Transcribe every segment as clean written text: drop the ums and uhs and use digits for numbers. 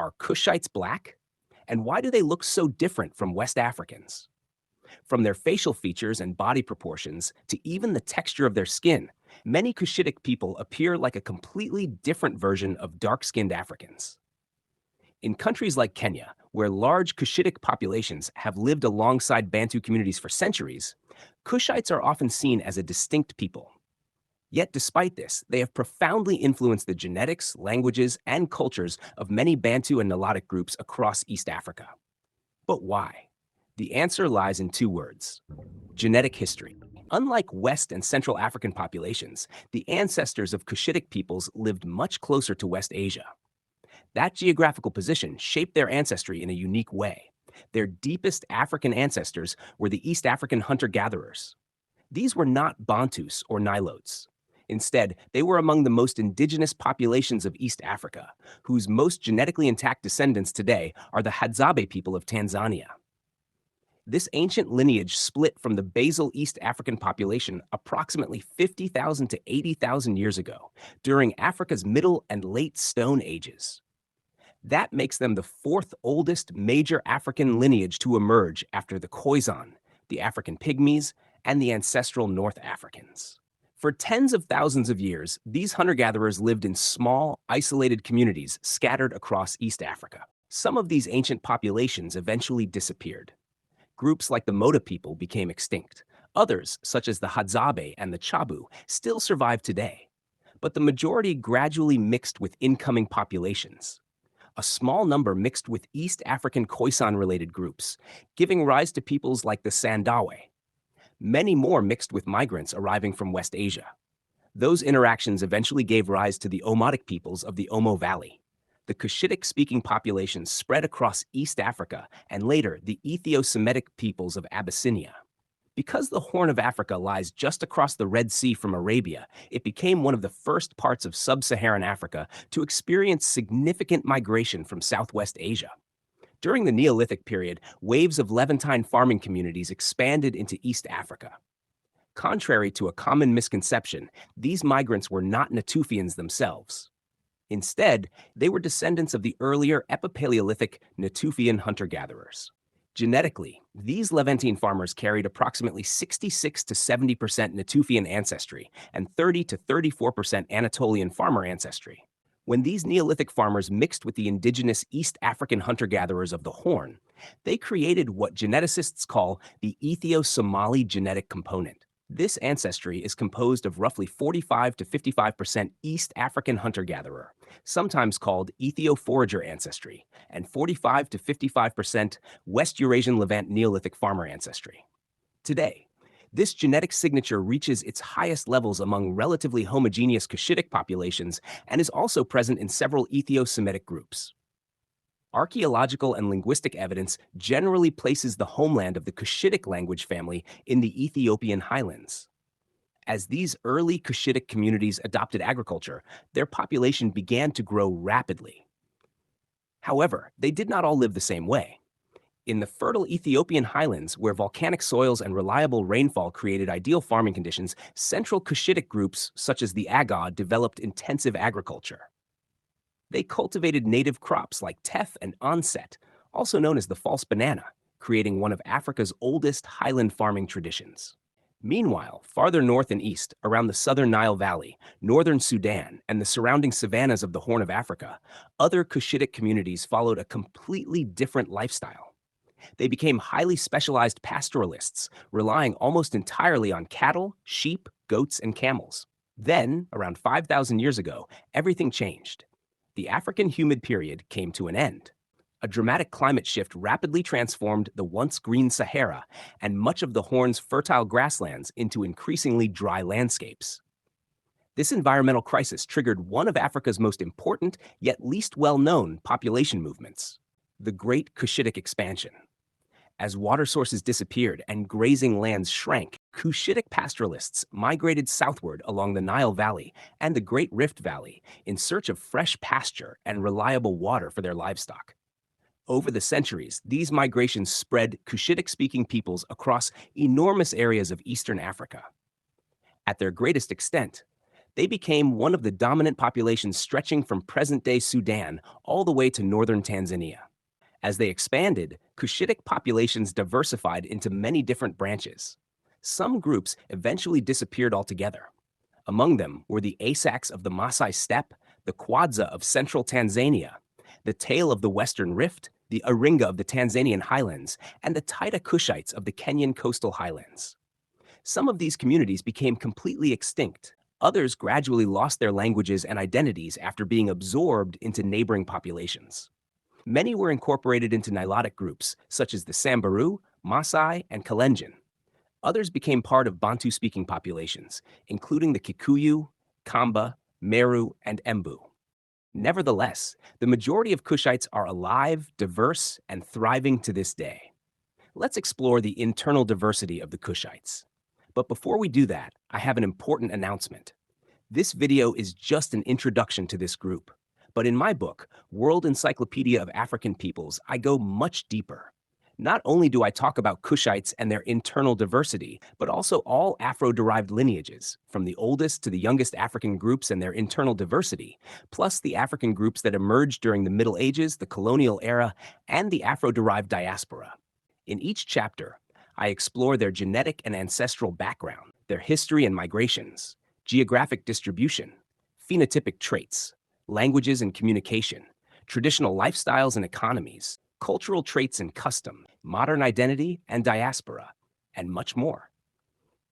Are Kushites black? And why do they look so different from West Africans? From their facial features and body proportions to even the texture of their skin, many Cushitic people appear like a completely different version of dark-skinned Africans. In countries like Kenya, where large Cushitic populations have lived alongside Bantu communities for centuries, Kushites are often seen as a distinct people. Yet despite this, they have profoundly influenced the genetics, languages, and cultures of many Bantu and Nilotic groups across East Africa. But why? The answer lies in two words: genetic history. Unlike West and Central African populations, the ancestors of Cushitic peoples lived much closer to West Asia. That geographical position shaped their ancestry in a unique way. Their deepest African ancestors were the East African hunter-gatherers. These were not Bantus or Nilotes. Instead, they were among the most indigenous populations of East Africa, whose most genetically intact descendants today are the Hadzabe people of Tanzania. This ancient lineage split from the basal East African population approximately 50,000 to 80,000 years ago, during Africa's Middle and Late Stone Ages. That makes them the fourth oldest major African lineage to emerge after the Khoisan, the African Pygmies, and the ancestral North Africans. For tens of thousands of years, these hunter-gatherers lived in small, isolated communities scattered across East Africa. Some of these ancient populations eventually disappeared. Groups like the Moda people became extinct. Others, such as the Hadzabe and the Chabu, still survive today. But the majority gradually mixed with incoming populations. A small number mixed with East African Khoisan-related groups, giving rise to peoples like the Sandawe. Many more mixed with migrants arriving from West Asia. Those interactions eventually gave rise to the Omotic peoples of the Omo Valley. The Cushitic-speaking populations spread across East Africa and later the Ethio-Semitic peoples of Abyssinia. Because the Horn of Africa lies just across the Red Sea from Arabia, it became one of the first parts of sub-Saharan Africa to experience significant migration from Southwest Asia. During the Neolithic period, waves of Levantine farming communities expanded into East Africa. Contrary to a common misconception, these migrants were not Natufians themselves. Instead, they were descendants of the earlier Epipaleolithic Natufian hunter-gatherers. Genetically, these Levantine farmers carried approximately 66 to 70% Natufian ancestry and 30 to 34% Anatolian farmer ancestry. When these Neolithic farmers mixed with the indigenous East African hunter-gatherers of the Horn, they created what geneticists call the Ethio-Somali genetic component. This ancestry is composed of roughly 45 to 55% East African hunter-gatherer, sometimes called Ethio-forager ancestry, and 45 to 55% West Eurasian Levant Neolithic farmer ancestry. Today, this genetic signature reaches its highest levels among relatively homogeneous Cushitic populations and is also present in several Ethio-Semitic groups. Archaeological and linguistic evidence generally places the homeland of the Cushitic language family in the Ethiopian highlands. As these early Cushitic communities adopted agriculture, their population began to grow rapidly. However, they did not all live the same way. In the fertile Ethiopian highlands, where volcanic soils and reliable rainfall created ideal farming conditions, central Cushitic groups such as the Agaw developed intensive agriculture. They cultivated native crops like teff and onset, also known as the false banana, creating one of Africa's oldest highland farming traditions. Meanwhile, farther north and east, around the southern Nile Valley, northern Sudan, and the surrounding savannas of the Horn of Africa, other Cushitic communities followed a completely different lifestyle. They became highly specialized pastoralists, relying almost entirely on cattle, sheep, goats, and camels. Then, around 5,000 years ago, everything changed. The African humid period came to an end. A dramatic climate shift rapidly transformed the once green Sahara and much of the Horn's fertile grasslands into increasingly dry landscapes. This environmental crisis triggered one of Africa's most important yet least well-known population movements, the Great Cushitic Expansion. As water sources disappeared and grazing lands shrank, Cushitic pastoralists migrated southward along the Nile Valley and the Great Rift Valley in search of fresh pasture and reliable water for their livestock. Over the centuries, these migrations spread Cushitic-speaking peoples across enormous areas of eastern Africa. At their greatest extent, They became one of the dominant populations stretching from present-day Sudan all the way to northern Tanzania. As they expanded, Cushitic populations diversified into many different branches. Some groups eventually disappeared altogether. Among them were the Asaks of the Maasai Steppe, the Kwadza of central Tanzania, the Tail of the Western Rift, the Aringa of the Tanzanian highlands, and the Taita Kushites of the Kenyan coastal highlands. Some of these communities became completely extinct. Others gradually lost their languages and identities after being absorbed into neighboring populations. Many were incorporated into Nilotic groups, such as the Samburu, Maasai, and Kalenjin. Others became part of Bantu-speaking populations, including the Kikuyu, Kamba, Meru, and Embu. Nevertheless, the majority of Kushites are alive, diverse, and thriving to this day. Let's explore the internal diversity of the Kushites. But before we do that, I have an important announcement. This video is just an introduction to this group. But in my book, World Encyclopedia of African Peoples, I go much deeper. Not only do I talk about Kushites and their internal diversity, but also all Afro-derived lineages, from the oldest to the youngest African groups and their internal diversity, plus the African groups that emerged during the Middle Ages, the colonial era, and the Afro-derived diaspora. In each chapter, I explore their genetic and ancestral background, their history and migrations, geographic distribution, phenotypic traits, languages and communication, traditional lifestyles and economies, cultural traits and custom, modern identity and diaspora, and much more.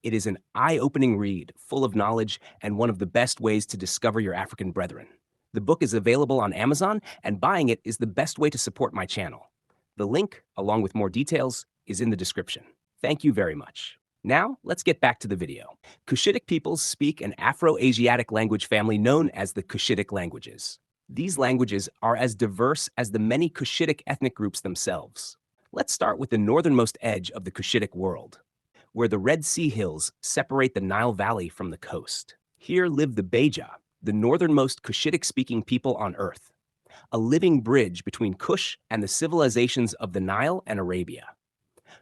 It is an eye-opening read, full of knowledge, and one of the best ways to discover your African brethren. The book is available on Amazon, and buying it is the best way to support my channel. The link, along with more details, is in the description. Thank you very much. Now, let's get back to the video. Cushitic peoples speak an Afro-Asiatic language family known as the Cushitic languages. These languages are as diverse as the many Cushitic ethnic groups themselves. Let's start with the northernmost edge of the Cushitic world, where the Red Sea hills separate the Nile Valley from the coast. Here live the Beja, the northernmost Cushitic-speaking people on Earth, a living bridge between Kush and the civilizations of the Nile and Arabia.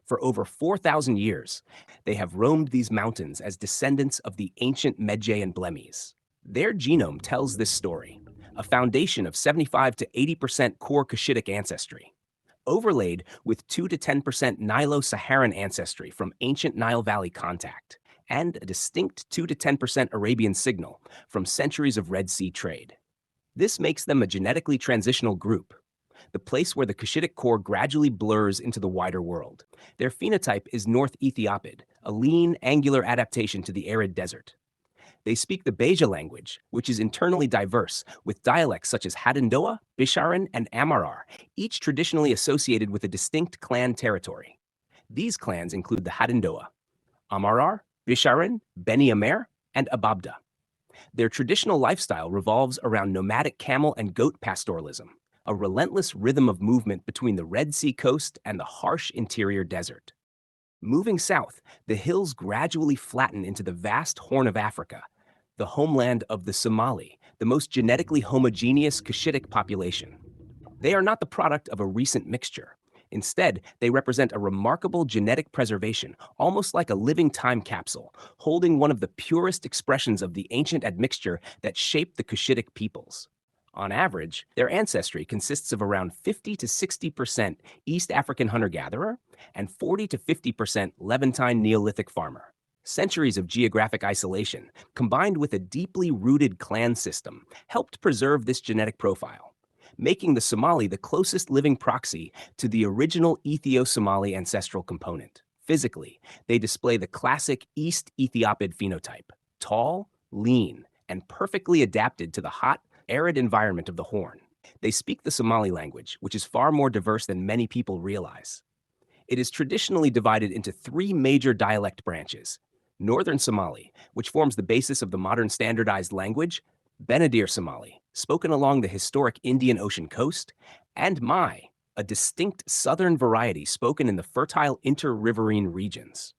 For over 4,000 years, they have roamed these mountains as descendants of the ancient Medjay and Blemmyes. Their genome tells this story, a foundation of 75 to 80% core Cushitic ancestry, overlaid with 2 to 10% Nilo-Saharan ancestry from ancient Nile Valley contact, and a distinct 2 to 10% Arabian signal from centuries of Red Sea trade. This makes them a genetically transitional group, the place where the Cushitic core gradually blurs into the wider world. Their phenotype is North Ethiopid, a lean, angular adaptation to the arid desert. They speak the Beja language, which is internally diverse, with dialects such as Hadendoa, Bisharan, and Amarar, each traditionally associated with a distinct clan territory. These clans include the Hadendoa, Amarar, Bisharan, Beni Amer, and Ababda. Their traditional lifestyle revolves around nomadic camel and goat pastoralism, a relentless rhythm of movement between the Red Sea coast and the harsh interior desert. Moving south, the hills gradually flatten into the vast Horn of Africa, the homeland of the Somali, the most genetically homogeneous Cushitic population. They are not the product of a recent mixture. Instead, they represent a remarkable genetic preservation, almost like a living time capsule, holding one of the purest expressions of the ancient admixture that shaped the Cushitic peoples. On average, their ancestry consists of around 50 to 60% East African hunter-gatherer and 40 to 50% Levantine Neolithic farmer. Centuries of geographic isolation, combined with a deeply rooted clan system, helped preserve this genetic profile, making the Somali the closest living proxy to the original Ethio-Somali ancestral component. Physically, they display the classic East Ethiopid phenotype, tall, lean, and perfectly adapted to the hot, arid environment of the Horn. They speak the Somali language, which is far more diverse than many people realize. It is traditionally divided into 3 major dialect branches: Northern Somali, which forms the basis of the modern standardized language, Benadir Somali, spoken along the historic Indian Ocean coast, and Mai, a distinct southern variety spoken in the fertile inter-riverine regions.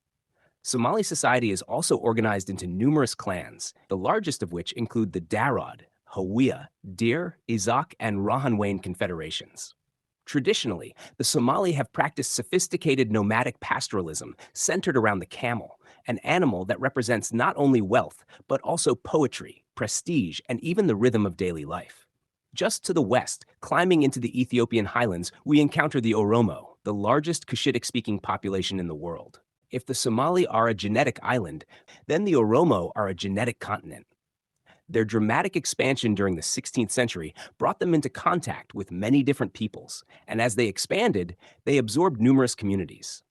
Somali society is also organized into numerous clans, the largest of which include the Darod, Hawiyah, Dir, Izak, and Rahanwain confederations. Traditionally, the Somali have practiced sophisticated nomadic pastoralism centered around the camel, an animal that represents not only wealth, but also poetry, prestige, and even the rhythm of daily life. Just to the west, climbing into the Ethiopian highlands, we encounter the Oromo, the largest Cushitic-speaking population in the world. If the Somali are a genetic island, then the Oromo are a genetic continent. Their dramatic expansion during the 16th century brought them into contact with many different peoples, and as they expanded, they absorbed numerous communities.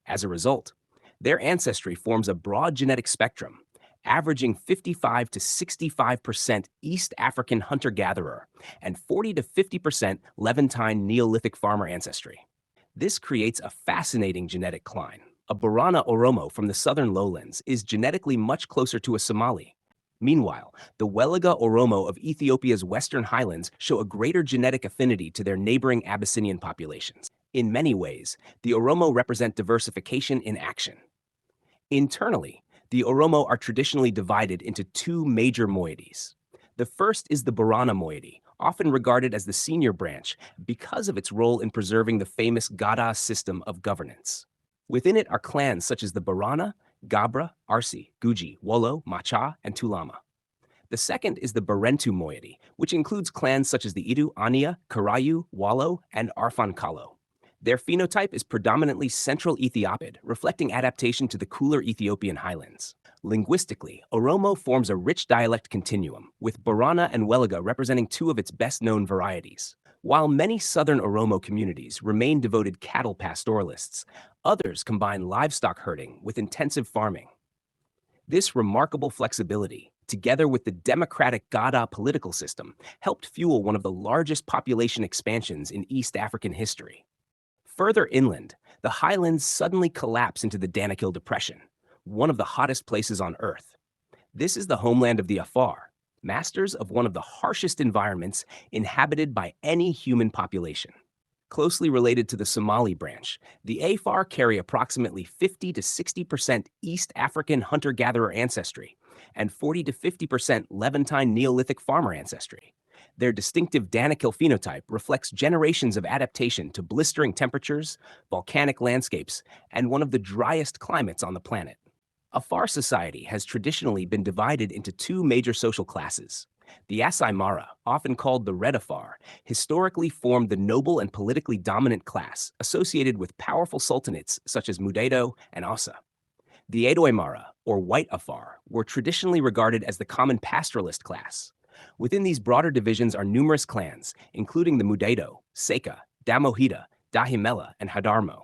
As a result, their ancestry forms a broad genetic spectrum, averaging 55 to 65% East African hunter-gatherer and 40 to 50% Levantine Neolithic farmer ancestry. This creates a fascinating genetic cline. A Borana Oromo from the southern lowlands is genetically much closer to a Somali. Meanwhile, the Welaga Oromo of Ethiopia's western highlands show a greater genetic affinity to their neighboring Abyssinian populations. In many ways, the Oromo represent diversification in action. Internally, the Oromo are traditionally divided into two major moieties. The first is the Borana moiety, often regarded as the senior branch because of its role in preserving the famous Gada system of governance. Within it are clans such as the Borana, Gabra, Arsi, Guji, Wolo, Macha, and Tulama. The second is the Barentu moiety, which includes clans such as the Idu, Ania, Karayu, Wallo, and Arfan Kalo. Their phenotype is predominantly Central Ethiopid, reflecting adaptation to the cooler Ethiopian highlands. Linguistically, Oromo forms a rich dialect continuum, with Borana and Welaga representing two of its best-known varieties. While many southern Oromo communities remain devoted cattle pastoralists, others combine livestock herding with intensive farming. This remarkable flexibility, together with the democratic Gada political system, helped fuel one of the largest population expansions in East African history. Further inland, the highlands suddenly collapse into the Danakil Depression, one of the hottest places on Earth. This is the homeland of the Afar, masters of one of the harshest environments inhabited by any human population. Closely related to the Somali branch, the Afar carry approximately 50 to 60% East African hunter-gatherer ancestry and 40 to 50% Levantine Neolithic farmer ancestry. Their distinctive Danakil phenotype reflects generations of adaptation to blistering temperatures, volcanic landscapes, and one of the driest climates on the planet. Afar society has traditionally been divided into two major social classes. The Asai Mara, often called the Red Afar, historically formed the noble and politically dominant class associated with powerful sultanates such as Mudedo and Asa. The Edoi Mara, or White Afar, were traditionally regarded as the common pastoralist class. Within these broader divisions are numerous clans, including the Mudedo, Seka, Damohida, Dahimela, and Hadarmo.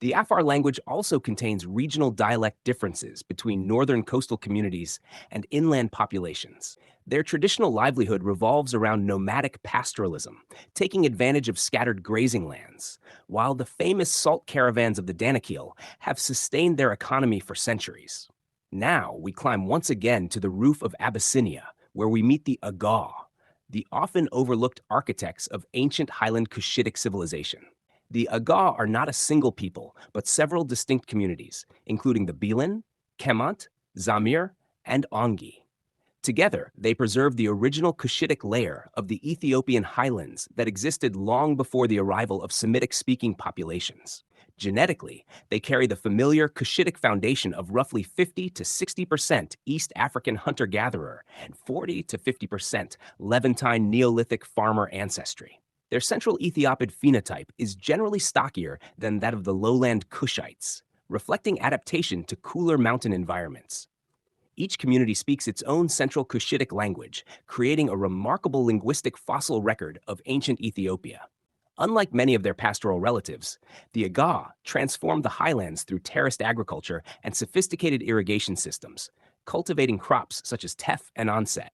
The Afar language also contains regional dialect differences between northern coastal communities and inland populations. Their traditional livelihood revolves around nomadic pastoralism, taking advantage of scattered grazing lands, while the famous salt caravans of the Danakil have sustained their economy for centuries. Now we climb once again to the roof of Abyssinia, where we meet the Agaw, the often overlooked architects of ancient highland Cushitic civilization. The Agaw are not a single people, but several distinct communities, including the Bilan, Kemant, Zamir, and Ongi. Together, they preserve the original Cushitic layer of the Ethiopian highlands that existed long before the arrival of Semitic-speaking populations. Genetically, they carry the familiar Cushitic foundation of roughly 50 to 60% East African hunter-gatherer and 40 to 50% Levantine Neolithic farmer ancestry. Their Central Ethiopid phenotype is generally stockier than that of the lowland Kushites, reflecting adaptation to cooler mountain environments. Each community speaks its own Central Cushitic language, creating a remarkable linguistic fossil record of ancient Ethiopia. Unlike many of their pastoral relatives, the Agaw transformed the highlands through terraced agriculture and sophisticated irrigation systems, cultivating crops such as teff and onset.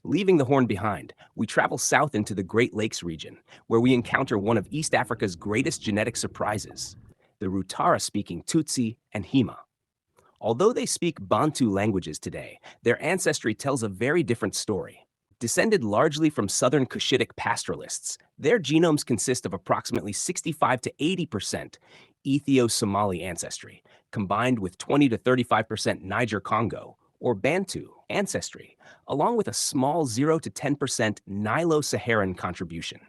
Leaving the Horn behind, we travel south into the Great Lakes region, where we encounter one of East Africa's greatest genetic surprises, the Rutara-speaking Tutsi and Hima. Although they speak Bantu languages today, their ancestry tells a very different story. Descended largely from southern Cushitic pastoralists, their genomes consist of approximately 65 to 80% Ethio-Somali ancestry, combined with 20 to 35% Niger-Congo, or Bantu, ancestry, along with a small 0 to 10% Nilo-Saharan contribution.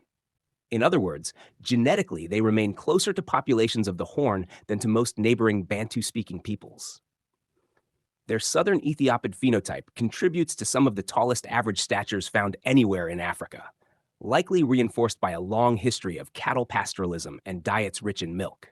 In other words, genetically, they remain closer to populations of the Horn than to most neighboring Bantu-speaking peoples. Their southern Ethiopid phenotype contributes to some of the tallest average statures found anywhere in Africa, likely reinforced by a long history of cattle pastoralism and diets rich in milk.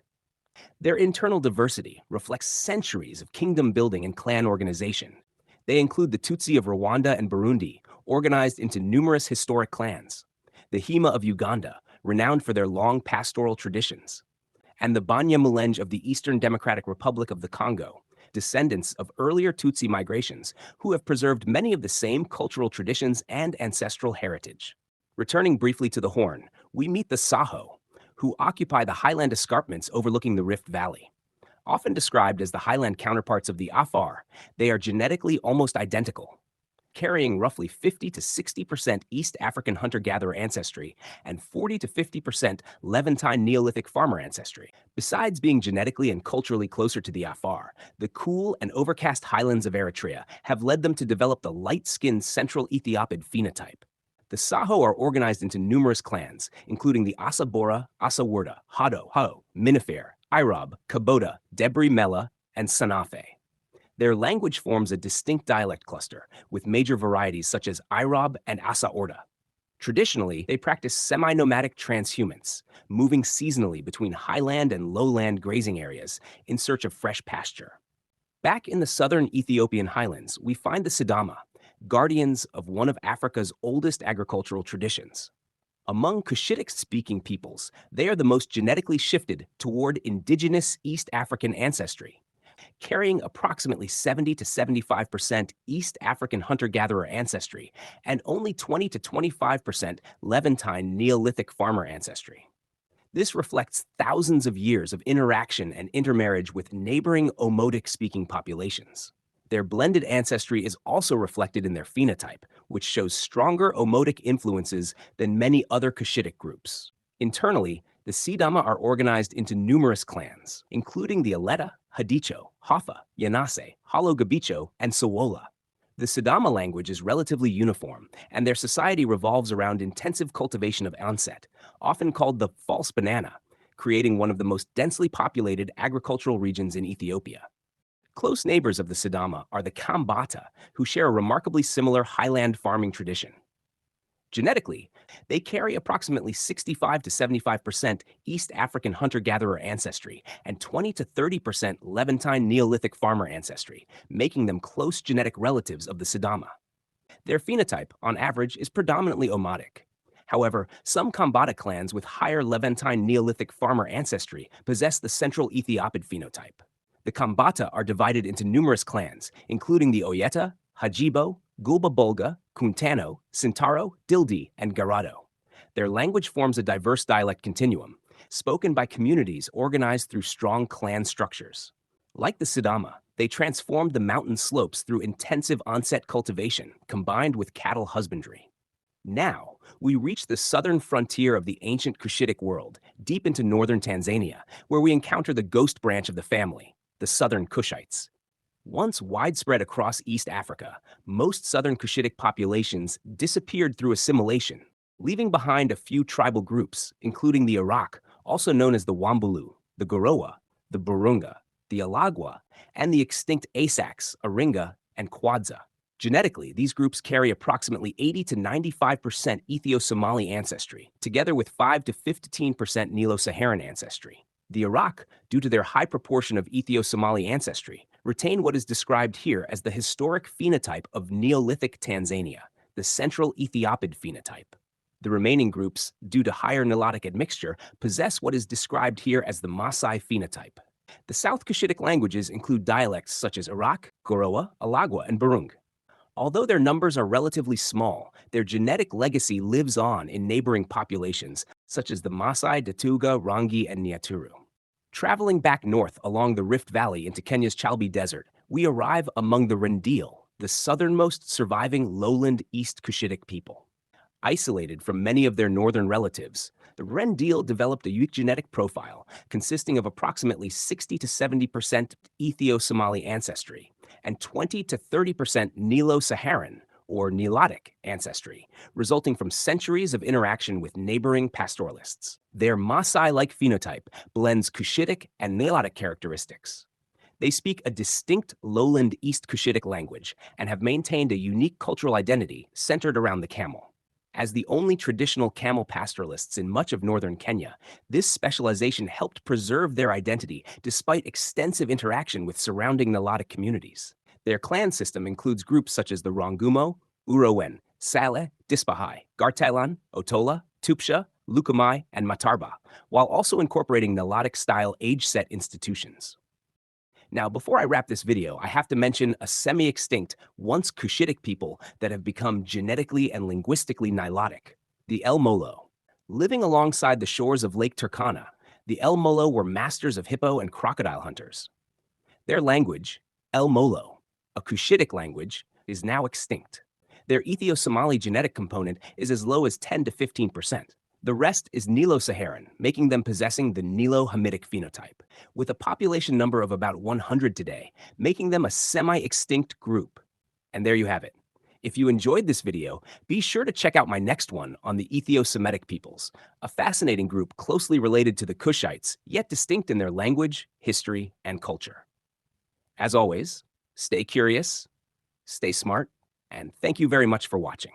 Their internal diversity reflects centuries of kingdom building and clan organization. They include the Tutsi of Rwanda and Burundi, organized into numerous historic clans, the Hima of Uganda, renowned for their long pastoral traditions, and the Banyamulenge of the Eastern Democratic Republic of the Congo, descendants of earlier Tutsi migrations who have preserved many of the same cultural traditions and ancestral heritage. Returning briefly to the Horn, we meet the Saho, who occupy the highland escarpments overlooking the Rift Valley. Often described as the highland counterparts of the Afar, they are genetically almost identical, carrying roughly 50 to 60% East African hunter-gatherer ancestry and 40 to 50% Levantine Neolithic farmer ancestry. Besides being genetically and culturally closer to the Afar, the cool and overcast highlands of Eritrea have led them to develop the light-skinned Central Ethiopid phenotype. The Saho are organized into numerous clans, including the Asabora, Asawerda, Hado, Ho, Minifer, Irob, Kabota, Debri Mela, and Sanafe. Their language forms a distinct dialect cluster, with major varieties such as Irob and Asaorda. Traditionally, they practice semi-nomadic transhumance, moving seasonally between highland and lowland grazing areas in search of fresh pasture. Back in the southern Ethiopian highlands, we find the Sidama, guardians of one of Africa's oldest agricultural traditions. Among Cushitic-speaking peoples, they are the most genetically shifted toward indigenous East African ancestry, carrying approximately 70 to 75% East African hunter-gatherer ancestry and only 20 to 25% Levantine Neolithic farmer ancestry. This reflects thousands of years of interaction and intermarriage with neighboring Omotic-speaking populations. Their blended ancestry is also reflected in their phenotype, which shows stronger Omotic influences than many other Cushitic groups. Internally, the Sidama are organized into numerous clans, including the Aleta, Hadicho, Hoffa, Yanase, Halogabicho, and Sawola. The Sidama language is relatively uniform, and their society revolves around intensive cultivation of onset, often called the false banana, creating one of the most densely populated agricultural regions in Ethiopia. Close neighbors of the Sidama are the Kambata, who share a remarkably similar highland farming tradition. Genetically, they carry approximately 65 to 75% East African hunter-gatherer ancestry and 20 to 30% Levantine Neolithic farmer ancestry, making them close genetic relatives of the Sidama. Their phenotype, on average, is predominantly Omotic. However, some Kambata clans with higher Levantine Neolithic farmer ancestry possess the Central Ethiopid phenotype. The Kambata are divided into numerous clans, including the Oyeta, Hajibo, Gulba Bolga, Kuntano, Sintaro, Dildi, and Garado. Their language forms a diverse dialect continuum, spoken by communities organized through strong clan structures. Like the Sidama, they transformed the mountain slopes through intensive onset cultivation combined with cattle husbandry. Now, we reach the southern frontier of the ancient Cushitic world, deep into northern Tanzania, where we encounter the ghost branch of the family, the southern Kushites. Once widespread across East Africa, most southern Cushitic populations disappeared through assimilation, leaving behind a few tribal groups, including the Arak, also known as the Wambulu, the Gorowa, the Burunga, the Alagwa, and the extinct Asaks, Aringa, and Kwadza. Genetically, these groups carry approximately 80 to 95% Ethio-Somali ancestry, together with 5 to 15% Nilo-Saharan ancestry. The Arak, due to their high proportion of Ethio-Somali ancestry, retain what is described here as the historic phenotype of Neolithic Tanzania, the Central Ethiopid phenotype. The remaining groups, due to higher Nilotic admixture, possess what is described here as the Maasai phenotype. The South Cushitic languages include dialects such as Arak, Gorowa, Alagwa, and Burung. Although their numbers are relatively small, their genetic legacy lives on in neighboring populations, such as the Maasai, Datuga, Rangi, and Nyaturu. Traveling back north along the Rift Valley into Kenya's Chalbi Desert, we arrive among the Rendille, the southernmost surviving lowland East Cushitic people. Isolated from many of their northern relatives, the Rendille developed a eugenetic profile consisting of approximately 60 to 70% Ethio-Somali ancestry and 20 to 30% Nilo-Saharan or Nilotic ancestry, resulting from centuries of interaction with neighboring pastoralists. Their Maasai-like phenotype blends Cushitic and Nilotic characteristics. They speak a distinct lowland East Cushitic language and have maintained a unique cultural identity centered around the camel. As the only traditional camel pastoralists in much of northern Kenya, this specialization helped preserve their identity despite extensive interaction with surrounding Nilotic communities. Their clan system includes groups such as the Rongumo, Urowen, Sale, Dispahai, Gartailan, Otola, Tupsha, Lukumai, and Matarba, while also incorporating Nilotic-style age-set institutions. Now, before I wrap this video, I have to mention a semi-extinct, once Cushitic people that have become genetically and linguistically Nilotic, the El Molo. Living alongside the shores of Lake Turkana, the El Molo were masters of hippo and crocodile hunters. Their language, El Molo, a Cushitic language, is now extinct. Their Ethio-Somali genetic component is as low as 10 to 15%. The rest is Nilo-Saharan, making them possessing the Nilo-Hamitic phenotype, with a population number of about 100 today, making them a semi-extinct group. And there you have it. If you enjoyed this video, be sure to check out my next one on the Ethio-Semitic peoples, a fascinating group closely related to the Kushites, yet distinct in their language, history, and culture. As always, stay curious, stay smart, and thank you very much for watching.